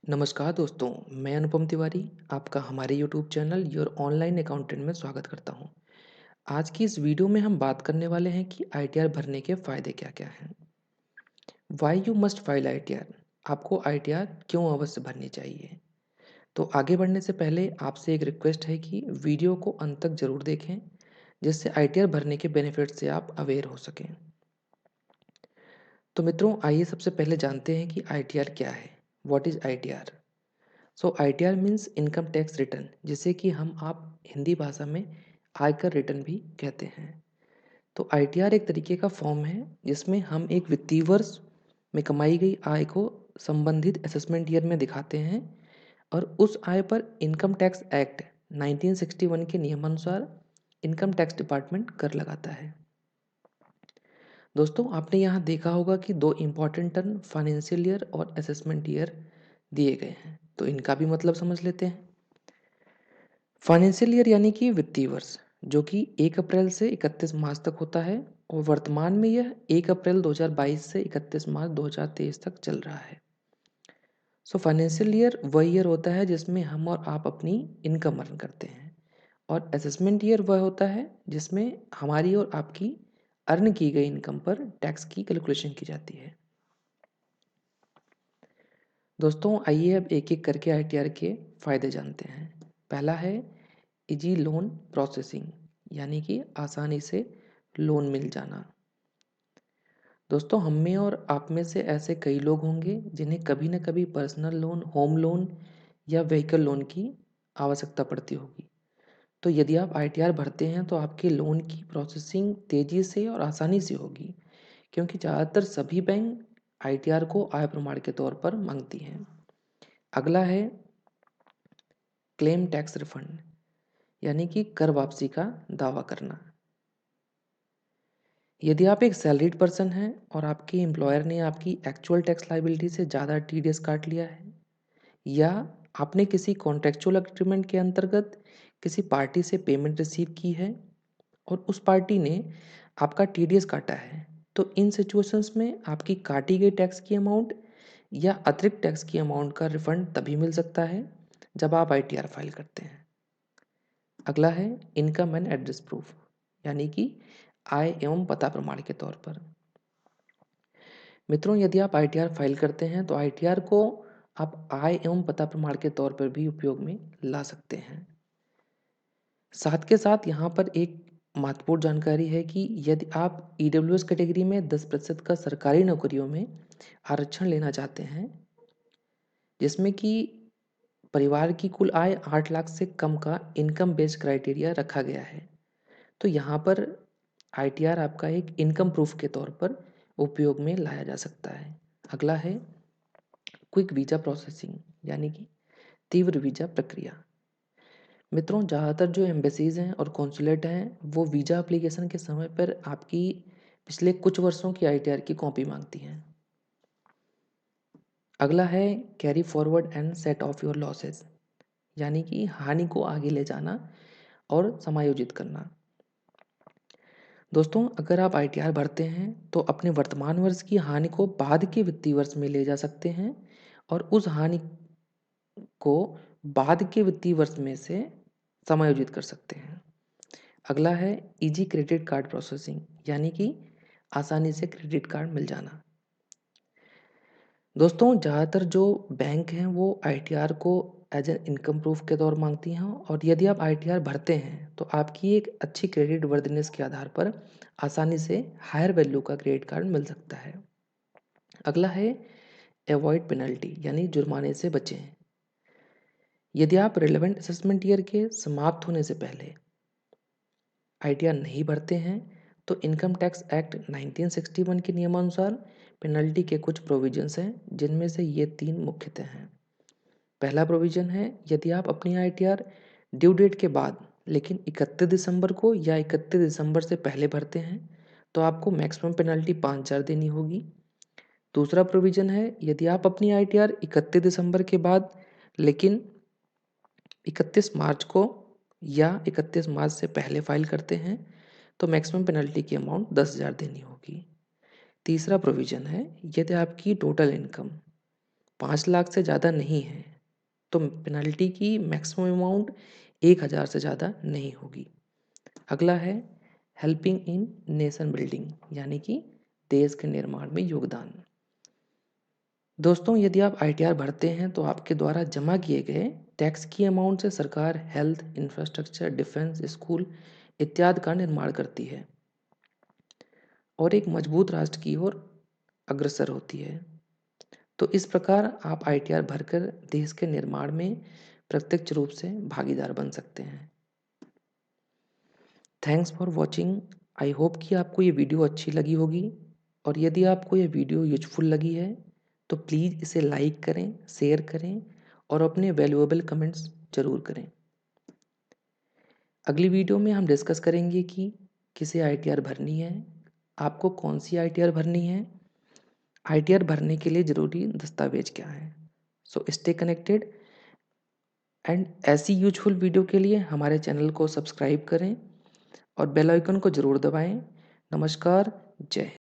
नमस्कार दोस्तों, मैं अनुपम तिवारी आपका हमारे YouTube channel your online accountant में स्वागत करता हूं। आज की इस वीडियो में हम बात करने वाले हैं कि आईटीआर भरने के फ़ायदे क्या-क्या हैं। Why you must file ITR, आपको आईटीआर क्यों अवश्य भरनी चाहिए। तो आगे बढ़ने से पहले आपसे एक रिक्वेस्ट है कि वीडियो को अंत तक ज़रूर देखें, जिससे आईटीआर भरने के बेनिफिट से आप अवेयर हो सकें। तो मित्रों, आइए सबसे पहले जानते हैं कि आईटीआर क्या है। What is ITR? So ITR means income tax return, जिसे कि हम आप हिंदी भाषा में आयकर रिटर्न भी कहते हैं। तो आईटीआर एक तरीके का फॉर्म है जिसमें हम एक वित्तीय वर्ष में कमाई गई आय को संबंधित असेसमेंट ईयर में दिखाते हैं और उस आय पर इनकम टैक्स एक्ट 1961 के नियमानुसार इनकम टैक्स डिपार्टमेंट कर लगाता है। दोस्तों, आपने यहाँ देखा होगा कि दो इम्पॉर्टेंट टर्म फाइनेंशियल ईयर और असेसमेंट ईयर दिए गए हैं, तो इनका भी मतलब समझ लेते हैं। फाइनेंशियल ईयर यानी कि वित्तीय वर्ष, जो कि 1 अप्रैल से 31 मार्च तक होता है और वर्तमान में यह 1 अप्रैल 2022 से 31 मार्च 2023 तक चल रहा है। सो फाइनेंशियल ईयर वह ईयर होता है जिसमें हम और आप अपनी इनकम अर्न करते हैं और असेसमेंट ईयर वह होता है जिसमें हमारी और आपकी अर्न की गई इनकम पर टैक्स की कैलकुलेशन की जाती है। दोस्तों, आइए अब एक एक करके आईटीआर के फ़ायदे जानते हैं। पहला है इजी लोन प्रोसेसिंग, यानी कि आसानी से लोन मिल जाना। दोस्तों, हम में और आप में से ऐसे कई लोग होंगे जिन्हें कभी न कभी पर्सनल लोन, होम लोन या व्हीकल लोन की आवश्यकता पड़ती होगी। तो यदि आप आईटीआर भरते हैं तो आपके लोन की प्रोसेसिंग तेज़ी से और आसानी से होगी, क्योंकि ज़्यादातर सभी बैंक आईटीआर को आय प्रमाण के तौर पर मांगती हैं। अगला है क्लेम टैक्स रिफंड, यानी कि कर वापसी का दावा करना। यदि आप एक सैलरीड पर्सन हैं और आपके एम्प्लॉयर ने आपकी एक्चुअल टैक्स लायबिलिटी से ज़्यादा टीडीएस काट लिया है, या आपने किसी कॉन्ट्रेक्चुअल एग्रीमेंट के अंतर्गत किसी पार्टी से पेमेंट रिसीव की है और उस पार्टी ने आपका टीडीएस काटा है, तो इन सिचुएशंस में आपकी काटी गई टैक्स की अमाउंट या अतिरिक्त टैक्स की अमाउंट का रिफंड तभी मिल सकता है जब आप आईटीआर फाइल करते हैं। अगला है इनकम एंड एड्रेस प्रूफ, यानी कि आय एवं पता प्रमाण के तौर पर। मित्रों, यदि आप आईटीआर फाइल करते हैं तो आईटीआर को आप आय एवं पता प्रमाण के तौर पर भी उपयोग में ला सकते हैं। साथ के साथ यहाँ पर एक महत्वपूर्ण जानकारी है कि यदि आप ईडब्ल्यूएस कैटेगरी में 10% का सरकारी नौकरियों में आरक्षण लेना चाहते हैं, जिसमें कि परिवार की कुल आय 8 लाख से कम का इनकम बेस्ड क्राइटेरिया रखा गया है, तो यहाँ पर आईटीआर आपका एक इनकम प्रूफ के तौर पर उपयोग में लाया जा सकता है। अगला है क्विक वीज़ा प्रोसेसिंग, यानी कि तीव्र वीज़ा प्रक्रिया। मित्रों, ज़्यादातर जो एम्बेसीज हैं और कॉन्सुलेट हैं वो वीज़ा एप्लीकेशन के समय पर आपकी पिछले कुछ वर्षों की आईटीआर की कॉपी मांगती हैं। अगला है carry forward and set of your losses, यानी कि हानि को आगे ले जाना और समायोजित करना। दोस्तों, अगर आप आईटीआर भरते हैं तो अपने वर्तमान वर्ष की हानि को बाद के वित्तीय वर्ष में ले जा सकते हैं और उस हानि को बाद के वित्तीय वर्ष में से समायोजित कर सकते हैं। अगला है इजी क्रेडिट कार्ड प्रोसेसिंग, यानी कि आसानी से क्रेडिट कार्ड मिल जाना। दोस्तों, ज़्यादातर जो बैंक हैं वो आईटीआर को एज एन इनकम प्रूफ के तौर मांगती हैं और यदि आप आईटीआर भरते हैं तो आपकी एक अच्छी क्रेडिट वर्दीनेस के आधार पर आसानी से हायर वैल्यू का क्रेडिट कार्ड मिल सकता है। अगला है अवॉइड पेनल्टी, यानी जुर्माने से बचें। यदि आप रिलेवेंट असेसमेंट ईयर के समाप्त होने से पहले आईटीआर नहीं भरते हैं तो इनकम टैक्स एक्ट 1961 के नियमानुसार पेनल्टी के कुछ प्रोविजंस हैं, जिनमें से ये 3 मुख्यतः हैं। पहला प्रोविजन है, यदि आप अपनी आईटीआर ड्यू डेट के बाद लेकिन 31 दिसंबर को या 31 दिसंबर से पहले भरते हैं तो आपको मैक्सिमम पेनल्टी 5,000 देनी होगी। दूसरा प्रोविजन है, यदि आप अपनी आईटीआर 31 दिसंबर के बाद लेकिन 31 मार्च को या 31 मार्च से पहले फाइल करते हैं तो मैक्सिमम पेनल्टी की अमाउंट 10,000 देनी होगी। तीसरा प्रोविजन है, यदि आपकी टोटल इनकम 5 लाख से ज़्यादा नहीं है, तो पेनल्टी की मैक्सिमम अमाउंट 1000 से ज़्यादा नहीं होगी। अगला है हेल्पिंग इन नेशन बिल्डिंग, यानी कि देश के निर्माण में योगदान। दोस्तों, यदि आप आईटीआर भरते हैं तो आपके द्वारा जमा किए गए टैक्स की अमाउंट से सरकार हेल्थ, इंफ्रास्ट्रक्चर, डिफेंस, स्कूल इत्यादि का निर्माण करती है और एक मजबूत राष्ट्र की ओर अग्रसर होती है। तो इस प्रकार आप आईटीआर भरकर देश के निर्माण में प्रत्यक्ष रूप से भागीदार बन सकते हैं। Thanks for watching. I hope कि आपको ये वीडियो अच्छी लगी होगी, और यदि आपको ये वीडियो यूजफुल लगी है तो प्लीज़ इसे लाइक करें, शेयर करें और अपने वैल्यूएबल कमेंट्स ज़रूर करें। अगली वीडियो में हम डिस्कस करेंगे कि किसे आईटीआर भरनी है, आपको कौन सी आईटीआर भरनी है, आईटीआर भरने के लिए ज़रूरी दस्तावेज क्या हैं। सो स्टे कनेक्टेड, एंड ऐसी यूजफुल वीडियो के लिए हमारे चैनल को सब्सक्राइब करें और बेल आइकन को ज़रूर दबाएं। नमस्कार, जय हिंद।